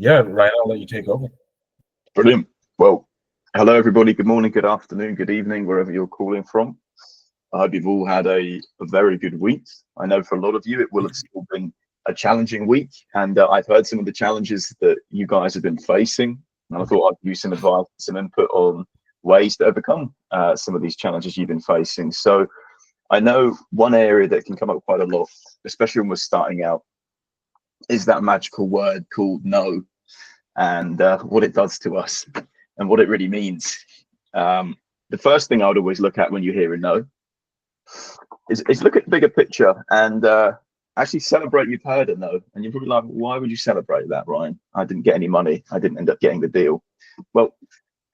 Yeah, right. I'll let you take over. Brilliant. Well, hello everybody. Good morning, good afternoon, good evening, wherever you're calling from. I hope you've all had a very good week. I know for a lot of you, it will have still been a challenging week, and I've heard some of the challenges that you guys have been facing. And I thought I'd use some advice, some input on ways to overcome some of these challenges you've been facing. So I know one area that can come up quite a lot, especially when we're starting out, is that magical word called no, and what it does to us and what it really means. Um, the first thing I would always look at when you hear a no is look at the bigger picture and actually celebrate you've heard a no. And you're probably like, why would you celebrate that, Ryan? I didn't get any money. I didn't end up getting the deal. Well,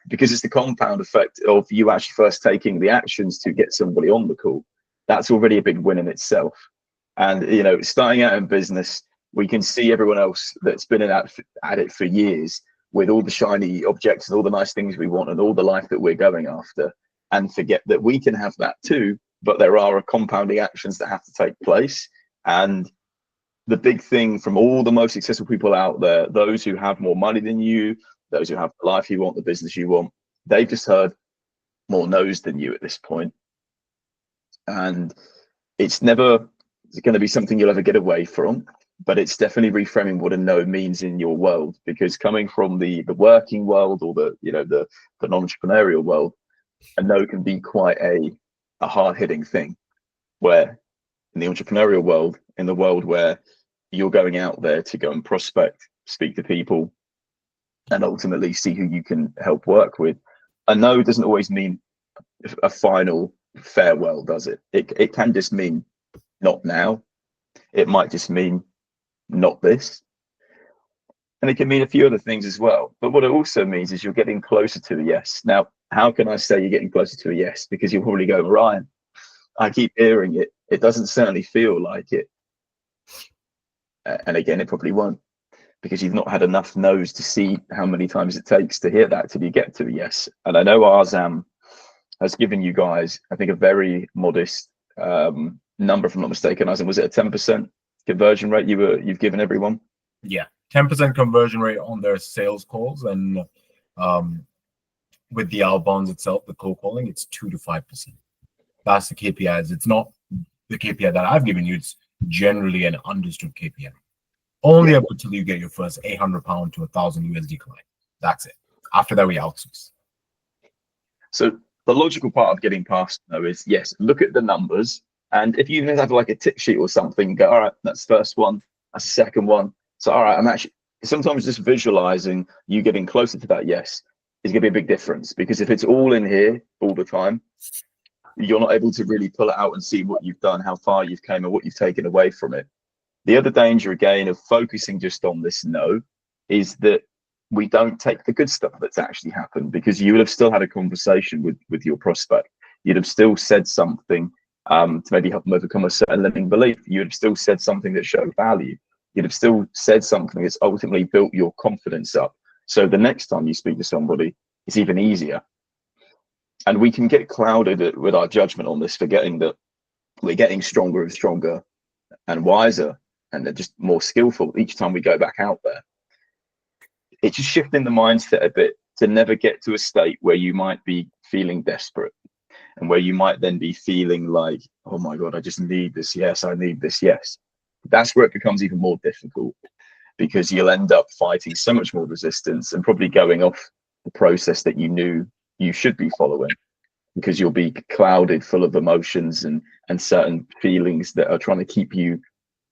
because it's the compound effect of you actually first taking the actions to get somebody on the call. That's already a big win in itself. And starting out in business, we can see everyone else that's been at it for years with all the shiny objects and all the nice things we want and all the life that we're going after, and forget that we can have that too, but there are compounding actions that have to take place. And the big thing from all the most successful people out there, those who have more money than you, those who have the life you want, the business you want, they've just heard more no's than you at this point. And it's never going to be something you'll ever get away from, but it's definitely reframing what a no means in your world. Because coming from the working world or the non-entrepreneurial world, a no can be quite a hard-hitting thing. Where in the entrepreneurial world, in the world where you're going out there to go and prospect, speak to people, and ultimately see who you can help work with, a no doesn't always mean a final farewell, does it? It can just mean not now. It might just mean not this. And it can mean a few other things as well. But what it also means is you're getting closer to a yes. Now, how can I say you're getting closer to a yes? Because you'll probably go, Ryan, I keep hearing it. It doesn't certainly feel like it. And again, it probably won't, because you've not had enough no's to see how many times it takes to hear that till you get to a yes. And I know Arzam has given you guys, I think, a very modest number, if I'm not mistaken. Arzam, was it a 10% conversion rate you've given everyone? Yeah, 10% conversion rate on their sales calls, and with the outbounds itself, the cold calling, it's 2 to 5%. That's the KPIs. It's not the KPI that I've given you. It's generally an understood KPI. Only up until you get your first £800 to $1,000 client. That's it. After that, we outsource. So the logical part of getting past though is, yes, look at the numbers. And if you even have like a tick sheet or something, go, all right, that's the first one, that's the second one. So, all right, I'm actually sometimes just visualizing you getting closer to that yes is going to be a big difference. Because if it's all in here all the time, you're not able to really pull it out and see what you've done, how far you've came, and what you've taken away from it. The other danger, again, of focusing just on this no is that we don't take the good stuff that's actually happened, because you would have still had a conversation with your prospect. You'd have still said something to maybe help them overcome a certain limiting belief. You'd have still said something that showed value. You'd have still said something that's ultimately built your confidence up. So the next time you speak to somebody, it's even easier. And we can get clouded with our judgment on this, forgetting that we're getting stronger and stronger and wiser, and they're just more skillful each time we go back out there. It's just shifting the mindset a bit to never get to a state where you might be feeling desperate, and where you might then be feeling like, oh my God, I just need this yes, I need this yes. That's where it becomes even more difficult, because you'll end up fighting so much more resistance and probably going off the process that you knew you should be following, because you'll be clouded full of emotions and certain feelings that are trying to keep you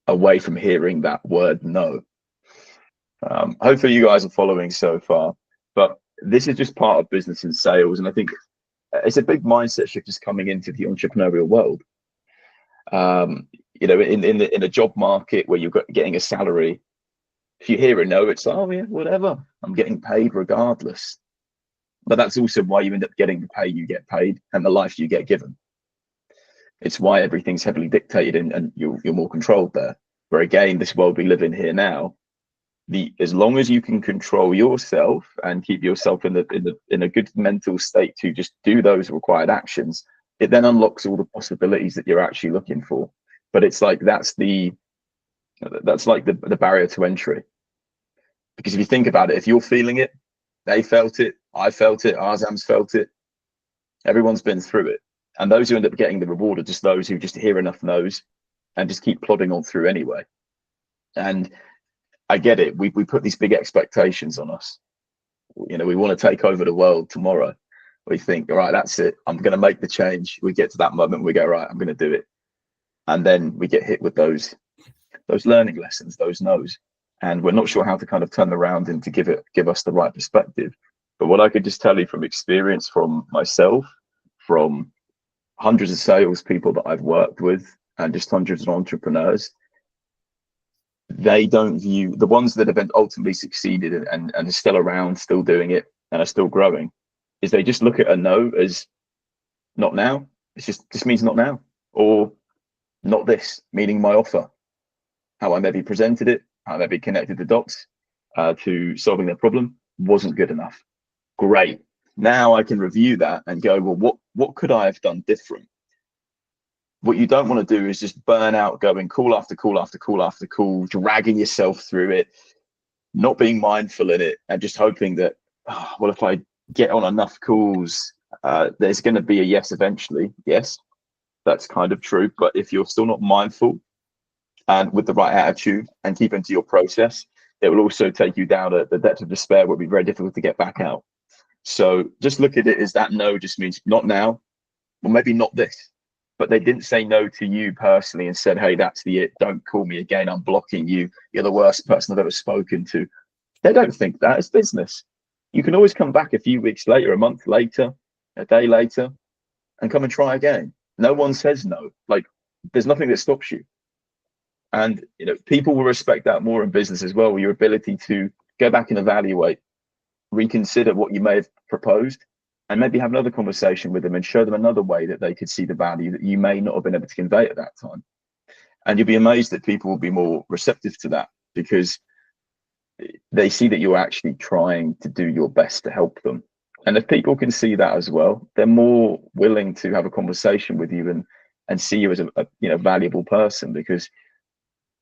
away from hearing that word no. Hopefully you guys are following so far, but this is just part of business and sales. And I think it's a big mindset shift just coming into the entrepreneurial world. In a job market where you're getting a salary, if you hear a no, it's like, oh yeah, whatever, I'm getting paid regardless. But that's also why you end up getting the pay you get paid and the life you get given. It's why everything's heavily dictated, and you're more controlled there. Where again, this world we live in here now, as long as you can control yourself and keep yourself in a good mental state to just do those required actions, it then unlocks all the possibilities that you're actually looking for. But it's like that's like the barrier to entry. Because if you think about it, if you're feeling it, they felt it, I felt it, Arzam's felt it, everyone's been through it. And those who end up getting the reward are just those who just hear enough no's and just keep plodding on through anyway. And I get it. We put these big expectations on us. You know, we want to take over the world tomorrow. We think, all right, that's it. I'm going to make the change. We get to that moment, we go, right, I'm going to do it. And then we get hit with those learning lessons, those no's. And we're not sure how to kind of turn around and to give us the right perspective. But what I could just tell you from experience, from myself, from hundreds of salespeople that I've worked with, and just hundreds of entrepreneurs, they don't view the ones that have ultimately succeeded and are still around, still doing it, and are still growing, is they just look at a no as not now. It's just means not now, or not this, meaning my offer, how I maybe presented it, how I maybe connected the dots to solving their problem wasn't good enough. Great. Now I can review that and go, well, what could I have done different? What you don't want to do is just burn out, going call after call after call after call, dragging yourself through it, not being mindful in it, and just hoping that, well, if I get on enough calls, there's going to be a yes eventually. Yes, that's kind of true. But if you're still not mindful and with the right attitude and keep into your process, it will also take you down the depths of despair where it'll be very difficult to get back out. So just look at it as that no just means not now, or maybe not this. But they didn't say no to you personally and said, hey, that's the it. Don't call me again. I'm blocking you. You're the worst person I've ever spoken to. They don't think that. It's business. You can always come back a few weeks later, a month later, a day later, and come and try again. No one says no. Like, there's nothing that stops you. And, you know, people will respect that more in business as well, your ability to go back and evaluate, reconsider what you may have proposed, and maybe have another conversation with them and show them another way that they could see the value that you may not have been able to convey at that time. And you'll be amazed that people will be more receptive to that, because they see that you're actually trying to do your best to help them. And if people can see that as well, they're more willing to have a conversation with you and see you as a valuable person, because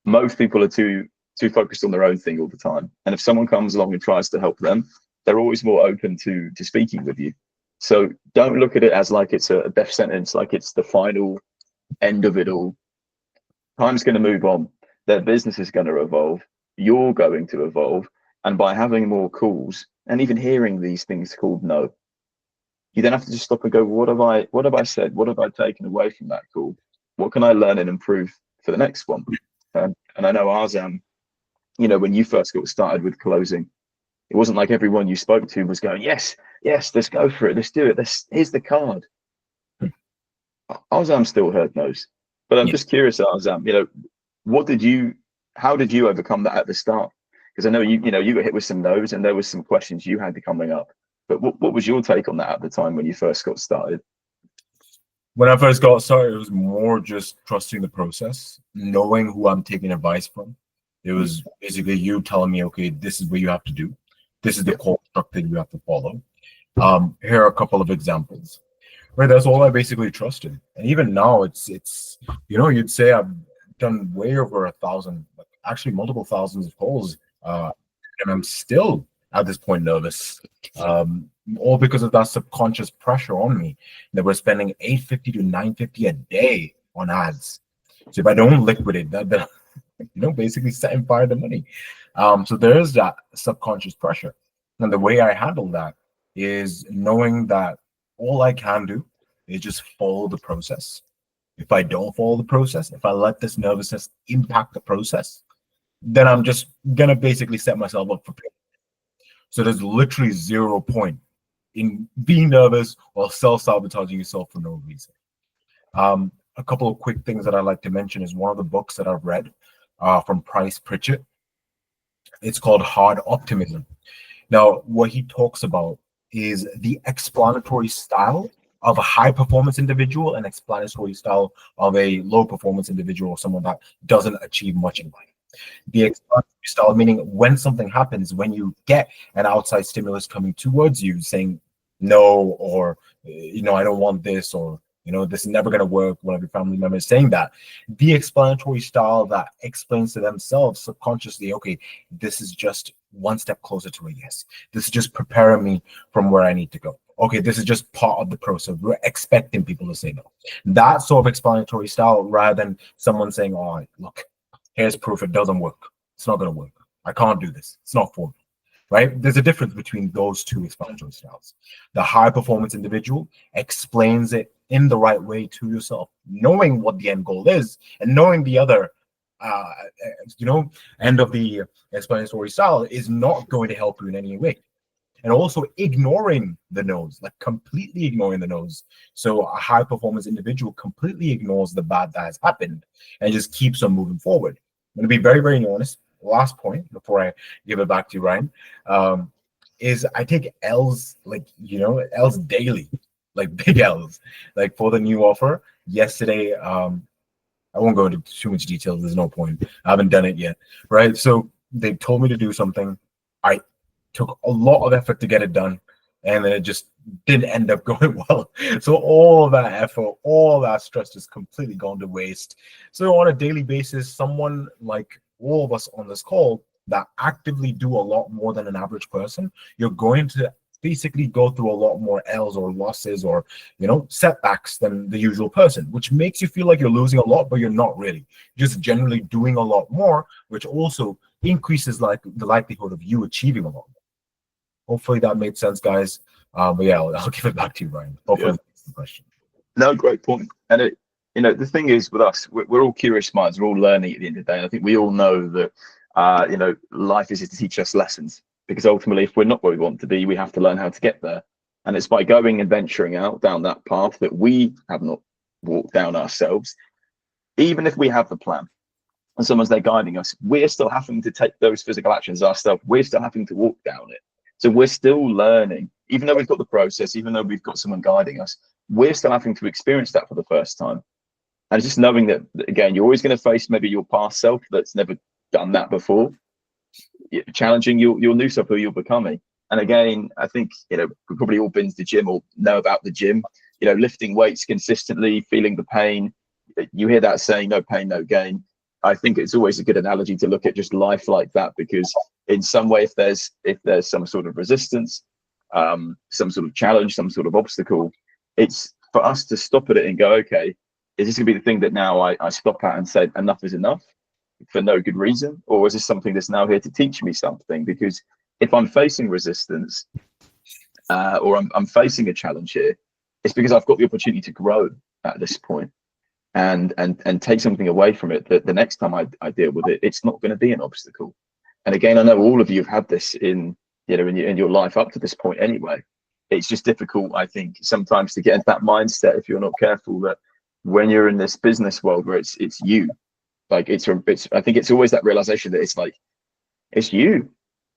most people are too focused on their own thing all the time. And if someone comes along and tries to help them, they're always more open to speaking with you. So don't look at it as like it's a death sentence, like it's the final end of it all. Time's going to move on. Their business is going to evolve. You're going to evolve. And by having more calls and even hearing these things called no, you then have to just stop and go, what have I said? What have I taken away from that call? What can I learn and improve for the next one? And I know Arzam, when you first got started with closing, it wasn't like everyone you spoke to was going, yes, let's go for it. Let's do it. Here's the card. Arzam still heard no's. But I'm just curious, Arzam, how did you overcome that at the start? Because I know you got hit with some no's and there was some questions you had coming up. But what was your take on that at the time when you first got started? When I first got started, it was more just trusting the process, knowing who I'm taking advice from. It was basically you telling me, okay, this is what you have to do. This is the core structure you have to follow. Here are a couple of examples. Right, that's all I basically trusted. And even now, it's you'd say I've done way over 1,000, actually multiple thousands of calls, and I'm still at this point nervous. All because of that subconscious pressure on me that we're spending $850 to $950 a day on ads. So if I don't liquidate that, basically setting fire to money. So there is that subconscious pressure. And the way I handle that is knowing that all I can do is just follow the process. If I don't follow the process, if I let this nervousness impact the process, then I'm just gonna basically set myself up for failure. So there's literally 0 point in being nervous or self-sabotaging yourself for no reason. A couple of quick things that I'd like to mention is one of the books that I've read from Price Pritchett. It's called Hard Optimism. Now, what he talks about is the explanatory style of a high performance individual and explanatory style of a low performance individual, or someone that doesn't achieve much in life. The explanatory style, meaning when something happens, when you get an outside stimulus coming towards you saying no, or I don't want this, or this is never going to work, one of your family members saying that, the explanatory style that explains to themselves subconsciously, okay, this is just one step closer to a yes. This is just preparing me from where I need to go. Okay, this is just part of the process. We're expecting people to say no. That sort of explanatory style, rather than someone saying, "Oh, look, here's proof it doesn't work. It's not going to work. I can't do this. It's not for me." Right? There's a difference between those two explanatory styles. The high performance individual explains it in the right way to yourself, knowing what the end goal is and knowing the other, uh, end of the explanatory style is not going to help you in any way. And also ignoring the no's, like completely ignoring the no's. So a high performance individual completely ignores the bad that has happened and just keeps on moving forward. I'm going to be very, very honest. Last point before I give it back to you, Ryan, is I take L's, like, L's daily, like big L's, like for the new offer. Yesterday, I won't go into too much detail. There's no point. I haven't done it yet, right? So they told me to do something. I took a lot of effort to get it done, and then it just didn't end up going well. So all of that effort, all that stress just completely gone to waste. So on a daily basis, someone like all of us on this call that actively do a lot more than an average person, you're going to basically go through a lot more L's or losses or setbacks than the usual person, which makes you feel like you're losing a lot, but you're not really. Just generally doing a lot more, which also increases like the likelihood of you achieving a lot more. Hopefully that made sense, guys. But yeah, I'll give it back to you, Ryan. Hopefully that's the question. No, great point. And the thing is with us, we're all curious minds. We're all learning at the end of the day. And I think we all know that, life is to teach us lessons, because ultimately, if we're not where we want to be, we have to learn how to get there. And it's by going and venturing out down that path that we have not walked down ourselves. Even if we have the plan and someone's there guiding us, we're still having to take those physical actions ourselves. We're still having to walk down it. So we're still learning, even though we've got the process, even though we've got someone guiding us, we're still having to experience that for the first time. And just knowing that, again, you're always going to face maybe your past self that's never done that before, challenging your new self, who you're becoming. And again, I think, we've probably all been to the gym or know about the gym, lifting weights consistently, feeling the pain. You hear that saying, no pain, no gain. I think it's always a good analogy to look at just life like that, because in some way, if there's some sort of resistance, some sort of challenge, some sort of obstacle, it's for us to stop at it and go, okay, is this gonna be the thing that now I stop at and say enough is enough for no good reason? Or is this something that's now here to teach me something? Because if I'm facing resistance, or I'm facing a challenge here, it's because I've got the opportunity to grow at this point and take something away from it, that the next time I deal with it, it's not going to be an obstacle. And again, I know all of you have had this in your life up to this point anyway. It's just difficult, I think, sometimes to get into that mindset if you're not careful, that when you're in this business world where it's you, like I think it's always that realization that it's you.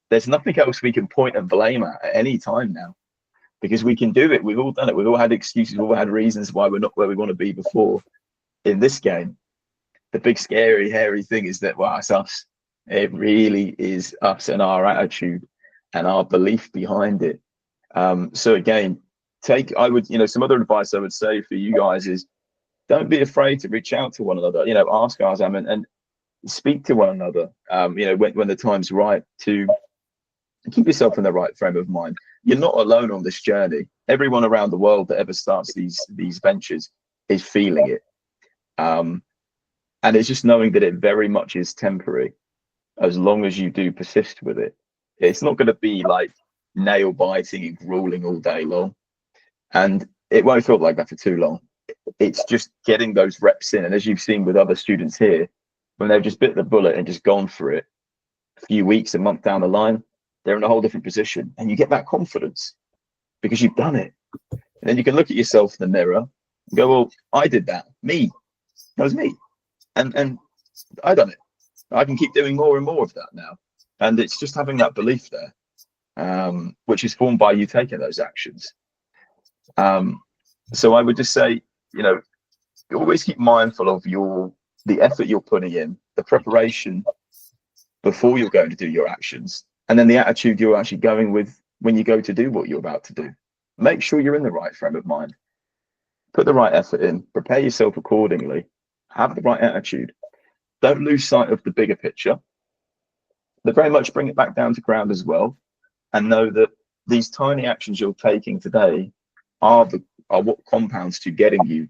There's nothing else we can point and blame at any time now, because we can do it. We've all done it. We've all had excuses. We've all had reasons why we're not where we want to be before. In this game, the big scary hairy thing is that, well, it's us. It really is us and our attitude and our belief behind it. So again, some other advice I would say for you guys is, don't be afraid to reach out to one another. Ask Arzam and speak to one another. When the time's right, to keep yourself in the right frame of mind. You're not alone on this journey. Everyone around the world that ever starts these ventures is feeling it. And it's just knowing that it very much is temporary, as long as you do persist with it. It's not going to be like nail biting and grueling all day long, and it won't feel like that for too long. It's just getting those reps in. And as you've seen with other students here, when they've just bit the bullet and just gone for it, a few weeks, a month down the line, they're in a whole different position, and you get that confidence because you've done it. And then you can look at yourself in the mirror and go, well, I did that. That was me. And I done it. I can keep doing more and more of that now. And it's just having that belief there, which is formed by you taking those actions. So I would just say, always keep mindful of the effort you're putting in, the preparation before you're going to do your actions, and then the attitude you're actually going with when you go to do what you're about to do. Make sure you're in the right frame of mind. Put the right effort in, prepare yourself accordingly, have the right attitude. Don't lose sight of the bigger picture. but very much bring it back down to ground as well, and know that these tiny actions you're taking today are what compounds to getting you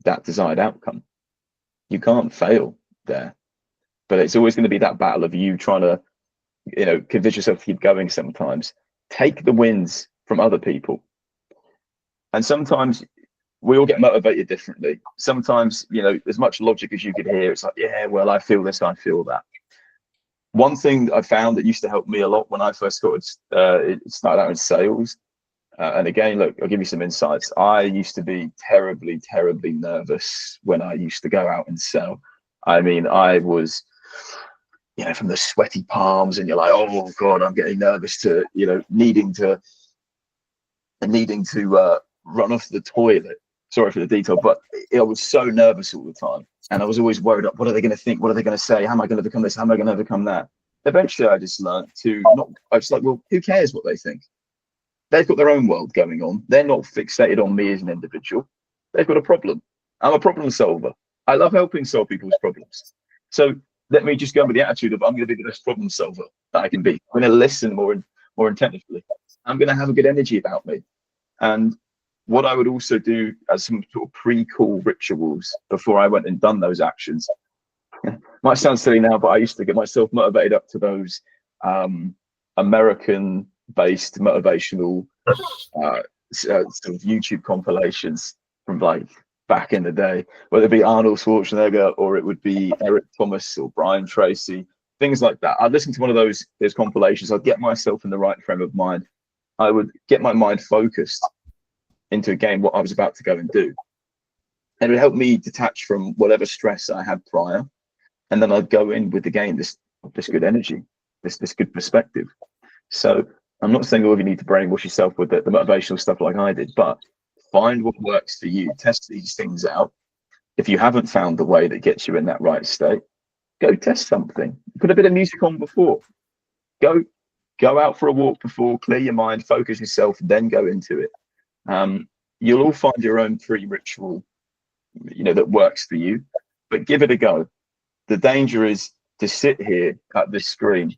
that desired outcome. You can't fail there, but it's always going to be that battle of you trying to, convince yourself to keep going. Sometimes take the wins from other people, and sometimes we all get motivated differently. Sometimes, as much logic as you could hear, it's like, yeah, well, I feel this, I feel that. One thing I found that used to help me a lot when I first started out in sales, and again, look, I'll give you some insights. I used to be terribly, terribly nervous when I used to go out and sell. I mean, I was, from the sweaty palms, and you're like, oh God, I'm getting nervous to, needing to run off to the toilet. Sorry for the detail, but I was so nervous all the time. And I was always worried about, what are they going to think? What are they going to say? How am I going to become this? How am I going to become that? Eventually, I just learned to I was like, well, who cares what they think? They've got their own world going on. They're not fixated on me as an individual. They've got a problem. I'm a problem solver. I love helping solve people's problems. So let me just go with the attitude of, I'm going to be the best problem solver that I can be. I'm going to listen more attentively. I'm going to have a good energy about me. And what I would also do as some sort of pre-call rituals before I went and done those actions, might sound silly now, but I used to get myself motivated up to those American-based motivational sort of YouTube compilations from like back in the day, whether it be Arnold Schwarzenegger or it would be Eric Thomas or Brian Tracy, things like that. I'd listen to one of those compilations. I'd get myself in the right frame of mind. I would get my mind focused into, again, what I was about to go and do. And it would help me detach from whatever stress I had prior. And then I'd go in with, again, this good energy, this good perspective. So I'm not saying all of you need to brainwash yourself with the motivational stuff like I did, but find what works for you. Test these things out. If you haven't found the way that gets you in that right state, go test something. Put a bit of music on before. Go out for a walk before, clear your mind, focus yourself, then go into it. You'll all find your own pre-ritual, that works for you, but give it a go. The danger is to sit here at this screen,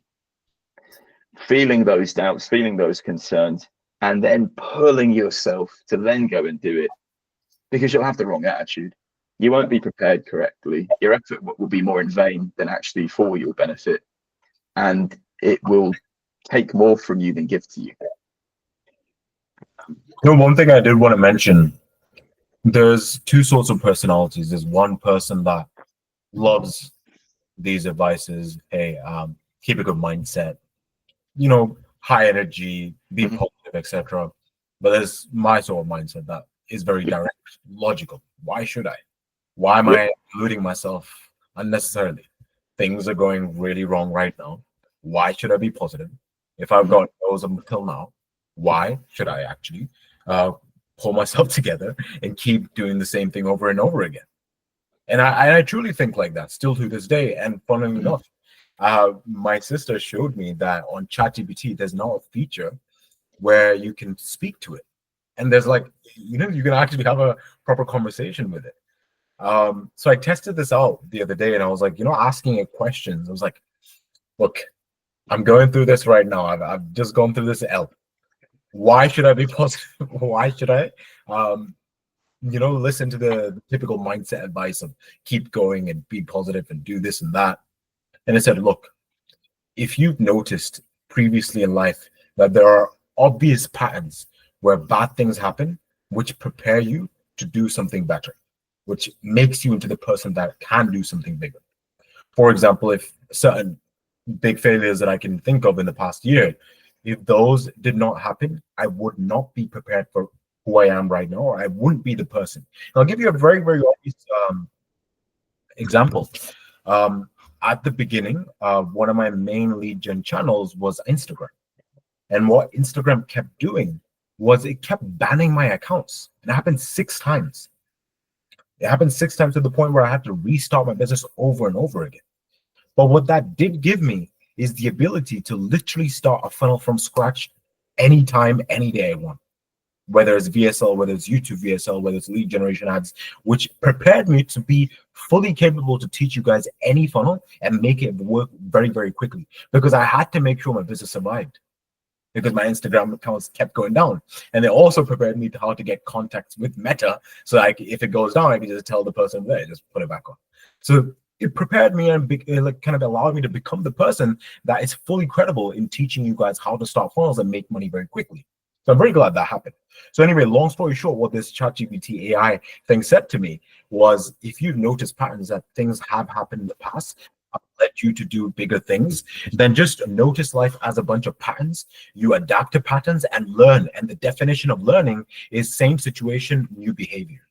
feeling those doubts, feeling those concerns, and then pulling yourself to then go and do it, because you'll have the wrong attitude. You won't be prepared correctly. Your effort will be more in vain than actually for your benefit, and it will take more from you than give to you. One thing I did want to mention, there's two sorts of personalities. There's one person that loves these advices, hey, keep a good mindset, high energy, be positive, etc. But there's my sort of mindset that is very direct, logical. Why should I? Why am I deluding myself unnecessarily? Things are going really wrong right now. Why should I be positive? If I've got those until now, why should I actually pull myself together and keep doing the same thing over and over again? And I truly think like that still to this day. And funnily enough, my sister showed me that on ChatGPT, there's now a feature where you can speak to it. And there's like, you can actually have a proper conversation with it. So I tested this out the other day and I was like, asking it questions. I was like, look, I'm going through this right now. I've just gone through this L. Why should I be positive? Why should I, listen to the typical mindset advice of keep going and be positive and do this and that? And I said, look, if you've noticed previously in life that there are obvious patterns where bad things happen, which prepare you to do something better, which makes you into the person that can do something bigger. For example, if certain big failures that I can think of in the past year, if those did not happen, I would not be prepared for who I am right now, or I wouldn't be the person. And I'll give you a very, very obvious example. At the beginning, one of my main lead gen channels was Instagram. And what Instagram kept doing was it kept banning my accounts. And it happened 6 times. It happened 6 times to the point where I had to restart my business over and over again. But what that did give me is the ability to literally start a funnel from scratch anytime, any day I want. whether it's VSL, whether it's YouTube VSL, whether it's lead generation ads, which prepared me to be fully capable to teach you guys any funnel and make it work very, very quickly, because I had to make sure my business survived, because my Instagram accounts kept going down. And they also prepared me to how to get contacts with Meta. So like if it goes down, I can just tell the person there, just put it back on. So it prepared me and like kind of allowed me to become the person that is fully credible in teaching you guys how to start funnels and make money very quickly. So I'm very glad that happened. So anyway, long story short, what this ChatGPT AI thing said to me was, if you've noticed patterns that things have happened in the past, led you to do bigger things, then just notice life as a bunch of patterns. You adapt to patterns and learn. And the definition of learning is same situation, new behavior.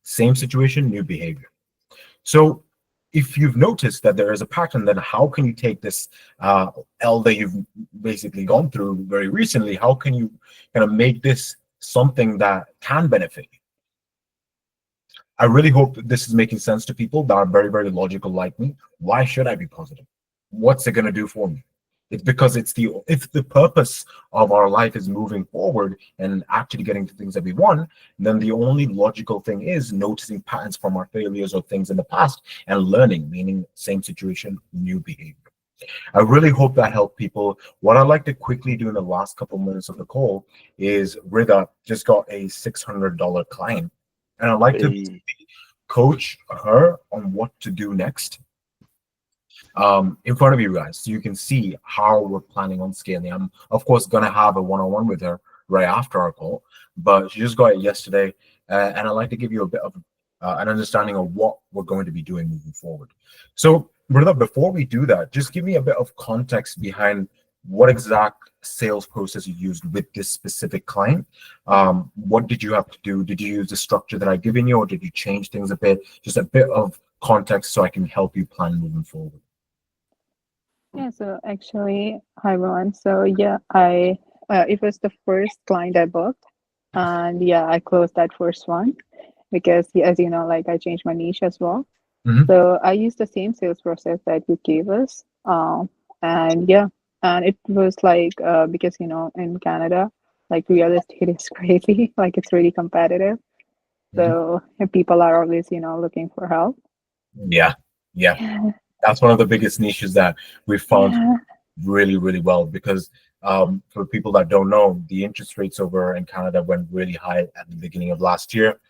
Same situation, new behavior. So if you've noticed that there is a pattern, then how can you take this L that you've basically gone through very recently? How can you kind of make this something that can benefit you? I really hope that this is making sense to people that are very, very logical like me. Why should I be positive? What's it going to do for me? It's because if the purpose of our life is moving forward and actually getting to things that we want, then the only logical thing is noticing patterns from our failures or things in the past and learning, meaning same situation, new behavior. I really hope that helped people. What I'd like to quickly do in the last couple minutes of the call is Rida just got a $600 client, and I'd like to coach her on what to do next in front of you guys, so you can see how we're planning on scaling. I'm of course gonna have a one-on-one with her right after our call, but she just got it yesterday, and I'd like to give you a bit of an understanding of what we're going to be doing moving forward. So Rida, before we do that, just give me a bit of context behind what exact sales process you used with this specific client. What did you have to do? Did you use the structure that I've given you, or did you change things a bit? Just a bit of context so I can help you plan moving forward. Yeah, so actually, hi everyone. So yeah, I it was the first client I booked, and yeah, I closed that first one because as you know, like I changed my niche as well. Mhm. So I used the same sales process that you gave us, and yeah, and it was like because you know in Canada, like real estate is crazy, like it's really competitive. Mhm. So people are always you know looking for help. Yeah, yeah. Yeah, That's one of the biggest niches that we found yeah, really, really well, because for people that don't know, the interest rates over in Canada went really high at the beginning of last year.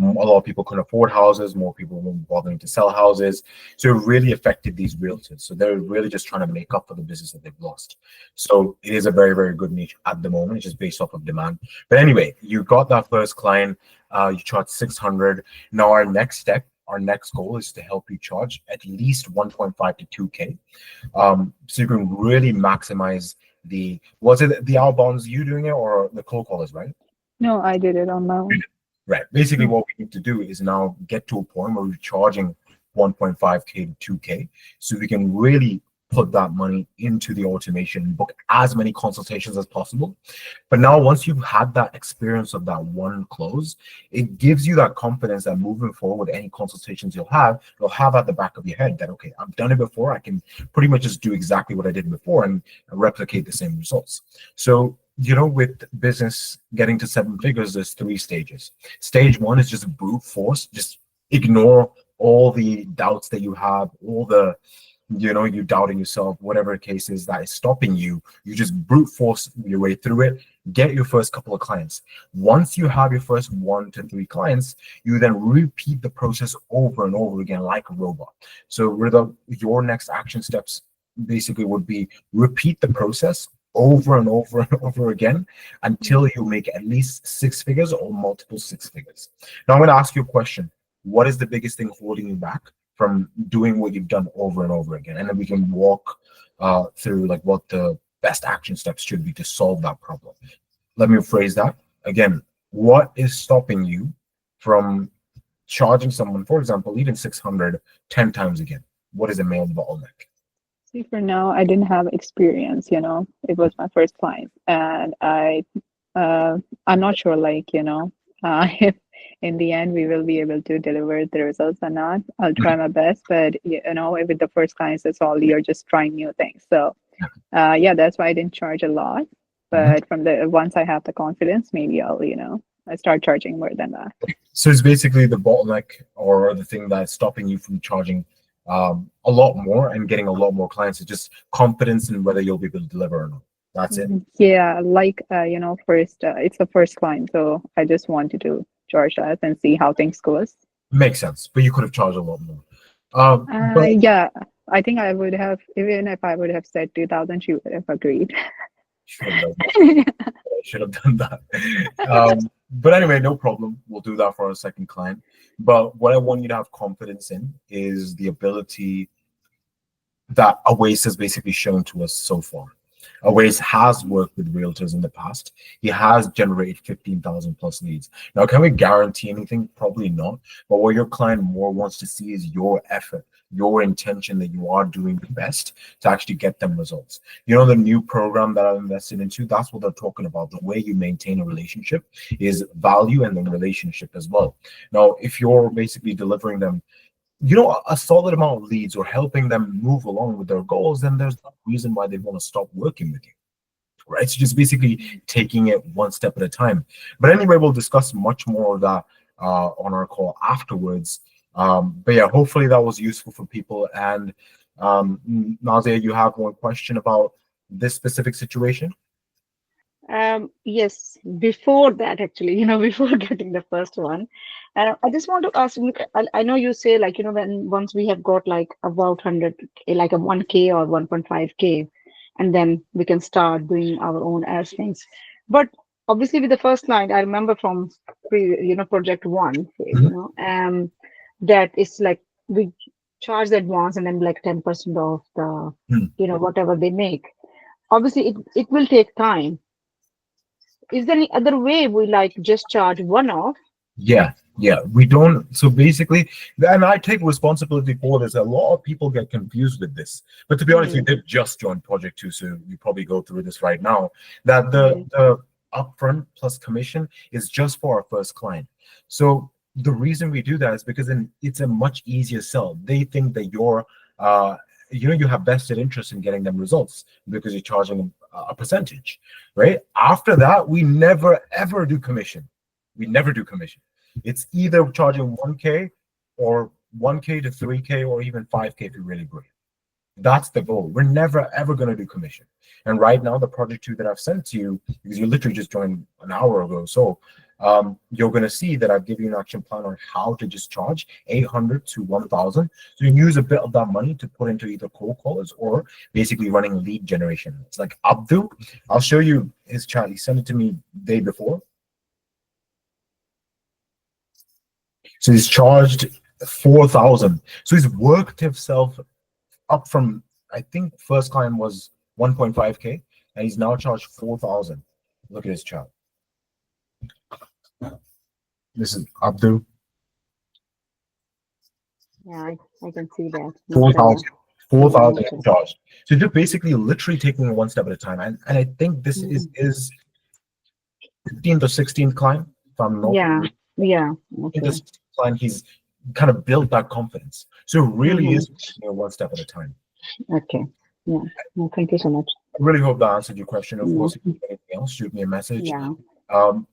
A lot of people couldn't afford houses, more people weren't bothering to sell houses. So it really affected these realtors. So they're really just trying to make up for the business that they've lost. So it is a very, very good niche at the moment, just based off of demand. But anyway, you got that first client, you charged 600. Now our next step, our next goal is to help you charge at least 1.5 to 2K. So you can really maximize was it the outbounds you doing it or the cold callers, right? no, I did it on my own. Right. Basically, what we need to do is now get to a point where we're charging 1.5K to 2K, so we can really put that money into the automation, book as many consultations as possible. But now, once you've had that experience of that one close, it gives you that confidence that moving forward, any consultations you'll have at the back of your head that, okay, I've done it before. I can pretty much just do exactly what I did before and replicate the same results. So, with business getting to seven figures, there's three stages. Stage one is just brute force, just ignore all the doubts that you have, all the you doubting yourself, whatever the case is that is stopping you. You just brute force your way through it, get your first couple of clients. Once you have your first 1 to 3 clients, you then repeat the process over and over again like a robot. So your next action steps basically would be repeat the process over and over and over again until you make at least 6 figures or multiple 6 figures. Now I'm going to ask you a question. What is the biggest thing holding you back from doing what you've done over and over again? And then we can walk through like what the best action steps should be to solve that problem. Let me rephrase that again. What is stopping you from charging someone, for example, even 600 10 times again? What is the main bottleneck? See, for now, I didn't have experience, you know. It was my first client, and I'm not sure, like, you know, if in the end we will be able to deliver the results or not. I'll try my best, but you know, with the first clients, it's all you're just trying new things. So, yeah, that's why I didn't charge a lot. But from the once I have the confidence, maybe I'll, I start charging more than that. So it's basically the bottleneck or the thing that's stopping you from charging a lot more and getting a lot more clients. It's just confidence in whether you'll be able to deliver or not. That's it. Yeah, like first it's the first client, so I just wanted to charge that and see how things goes. Makes sense, but you could have charged a lot more. But Yeah, I think I would have, even if I would have said 2,000, she would have agreed. should have done, should have done that. But anyway, no problem. We'll do that for our second client. But what I want you to have confidence in is the ability that Awais has basically shown to us so far. Awais has worked with realtors in the past. He has generated 15,000 plus leads. Now, can we guarantee anything? Probably not. But what your client more wants to see is your effort, your intention that you are doing the best to actually get them results. You know, the new program that I've invested into, that's what they're talking about. The way you maintain a relationship is value and then relationship as well. Now, if you're basically delivering them a solid amount of leads or helping them move along with their goals, then there's no reason why they want to stop working with you, right? So just basically taking it one step at a time. But anyway, we'll discuss much more of that on our call afterwards. But yeah, hopefully that was useful for people. And Nazia, you have one question about this specific situation? Yes, before that, actually, before getting the first one, I just want to ask, I know you say, like, when once we have got like about 100, like a 1K or 1.5K, and then we can start doing our own ads things. But obviously with the first client, I remember from project one, that it's like we charge the advance and then like 10% of the, whatever they make. Obviously, it will take time. Is there any other way we like just charge one off? Yeah, we don't. So basically, and I take responsibility for this. A lot of people get confused with this. But to be honest, we did just join Project 2, so you probably go through this right now. That the upfront plus commission is just for our first client. So the reason we do that is because then it's a much easier sell. They think that you're you have vested interest in getting them results because you're charging them a percentage, right? After that, we never ever do commission. We never do commission. It's either charging 1K or 1K to 3K or even 5K if you're really great. That's the goal. We're never ever going to do commission. And right now, the project 2 that I've sent to you, because you literally just joined an hour ago, so you're going to see that I've given you an action plan on how to just charge 800 to 1,000. So you can use a bit of that money to put into either cold callers or basically running lead generation. It's like Abdul. I'll show you his chat. He sent it to me the day before. So he's charged 4,000. So he's worked himself up from, I think first client was 1.5K, and he's now charged 4,000. Look at his chart. This is Abdul. Yeah, I can see that. 4,000 charged. So you're basically literally taking it one step at a time. And I think this is 15th or 16th client, if I'm not. Yeah. Okay. This client, he's kind of built that confidence. So it really is one step at a time. Okay. Yeah. Well, thank you so much. I really hope that answered your question. Of course, if you have anything else, shoot me a message. Yeah.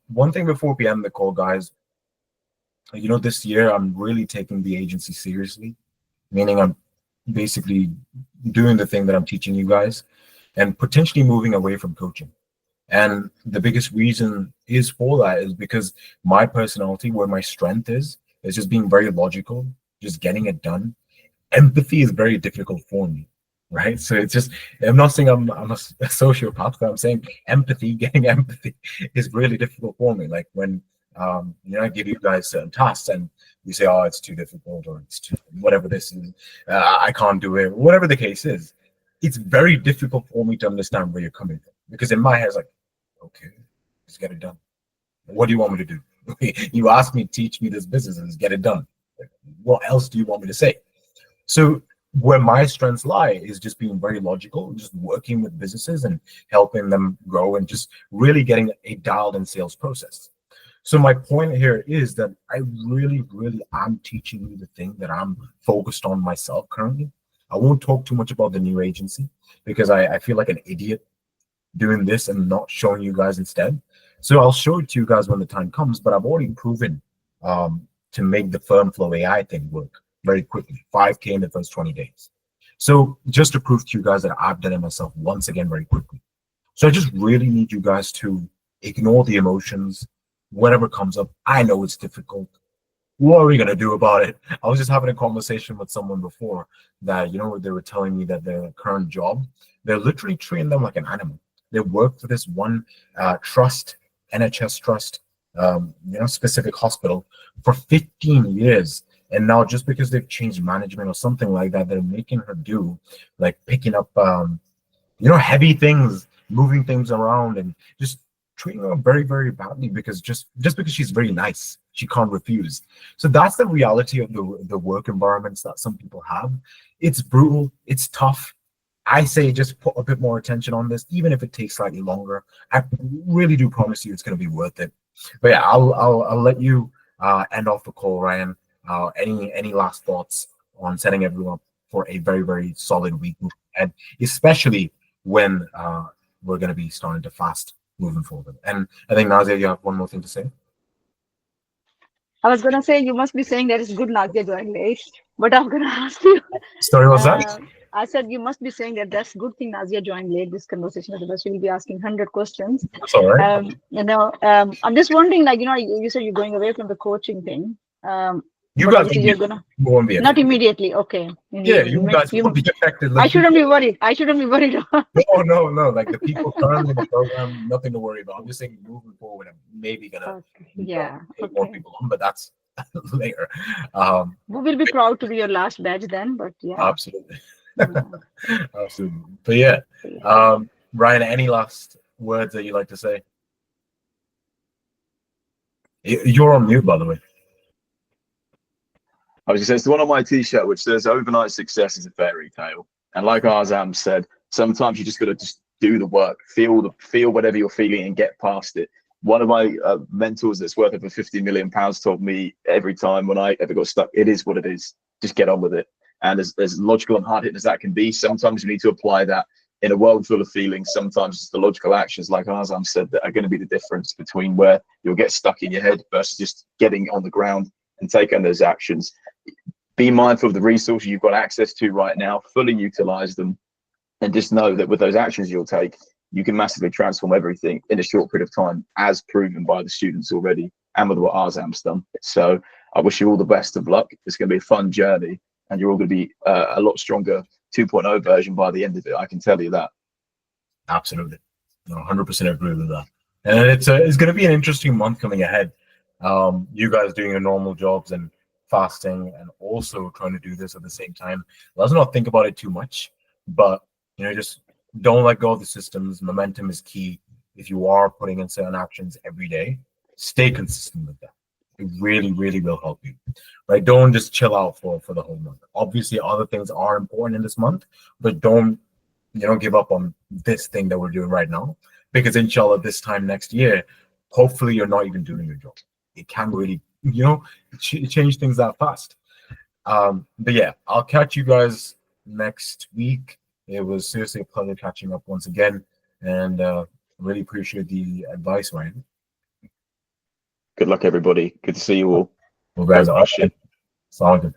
One thing before we end the call, guys, this year I'm really taking the agency seriously, meaning I'm basically doing the thing that I'm teaching you guys and potentially moving away from coaching. And the biggest reason is for that is because my personality, where my strength is just being very logical, just getting it done. Empathy is very difficult for me, right? So it's just, I'm not saying I'm a sociopath, but I'm saying getting empathy is really difficult for me. Like when I give you guys certain tasks and you say, oh, it's too difficult or it's too, whatever this is, I can't do it, whatever the case is. It's very difficult for me to understand where you're coming from, because in my head, it's like, okay, just get it done. What do you want me to do? You asked me to teach me this business and just get it done. What else do you want me to say? So where my strengths lie is just being very logical, just working with businesses and helping them grow and just really getting a dialed in sales process. So my point here is that I really, really am teaching you the thing that I'm focused on myself currently. I won't talk too much about the new agency because I feel like an idiot doing this and not showing you guys instead. So I'll show it to you guys when the time comes, but I've already proven to make the firm flow AI thing work very quickly, 5K in the first 20 days. So just to prove to you guys that I've done it myself once again very quickly. So I just really need you guys to ignore the emotions, whatever comes up. I know it's difficult. What are we gonna do about it? I was just having a conversation with someone before that, they were telling me that their current job, they're literally treating them like an animal. They work for this one trust, NHS trust, specific hospital for 15 years. And now just because they've changed management or something like that, they're making her do like picking up, heavy things, moving things around, and just treating her very, very badly because just because she's very nice, she can't refuse. So that's the reality of the work environments that some people have. It's brutal. It's tough. I say just put a bit more attention on this, even if it takes slightly longer. I really do promise you it's going to be worth it. But yeah, I'll let you end off the call, Ryan. Any last thoughts on setting everyone up for a very, very solid week, and especially when we're going to be starting to fast moving forward. And I think Nazia, you have one more thing to say. I was gonna say you must be saying that it's good Nadia joined late, but I'm gonna ask you. Sorry, what's that? I said you must be saying that that's good thing Nazia joined late this conversation because she will be asking 100 questions. That's all right. I'm just wondering, you said you're going away from the coaching thing. You but guys obviously you're gonna won't be not immediately. Okay. Yeah, you guys won't be affected. I shouldn't be worried. I shouldn't be worried. No. Like the people currently in the program, nothing to worry about. I'm just saying moving forward, I'm maybe gonna take more people on, but that's later. We will be proud to be your last batch then, but yeah. Absolutely. Absolutely. But yeah, Ryan, any last words that you like to say? You're on mute, by the way. I was just saying, it's the one on my t-shirt which says overnight success is a fairy tale. And like Arzam said, sometimes you just got to just do the work, feel whatever you're feeling and get past it. One of my mentors that's worth over £50 million told me every time when I ever got stuck, it is what it is. Just get on with it. And as logical and hard hitting as that can be, sometimes you need to apply that in a world full of feelings. Sometimes it's the logical actions, like Arzam said, that are going to be the difference between where you'll get stuck in your head versus just getting on the ground and taking those actions. Be mindful of the resources you've got access to right now, fully utilize them, and just know that with those actions you'll take, you can massively transform everything in a short period of time, as proven by the students already and with what Arzam's done. So I wish you all the best of luck. It's going to be a fun journey, and you're all going to be a lot stronger 2.0 version by the end of it. I can tell you that. Absolutely. 100% agree with that. And it's going to be an interesting month coming ahead. You guys doing your normal jobs and fasting and also trying to do this at the same time. Let's not think about it too much, but just don't let go of the systems. Momentum is key. If you are putting in certain actions every day, stay consistent with that. It really, really will help you. Right? Don't just chill out for the whole month. Obviously, other things are important in this month, but don't give up on this thing that we're doing right now, because inshallah, this time next year, hopefully you're not even doing your job. It can really change things that fast. But yeah, I'll catch you guys next week. It was seriously a pleasure catching up once again, and really appreciate the advice, Ryan. Good luck, everybody. Good to see you all. Well, guys, all good.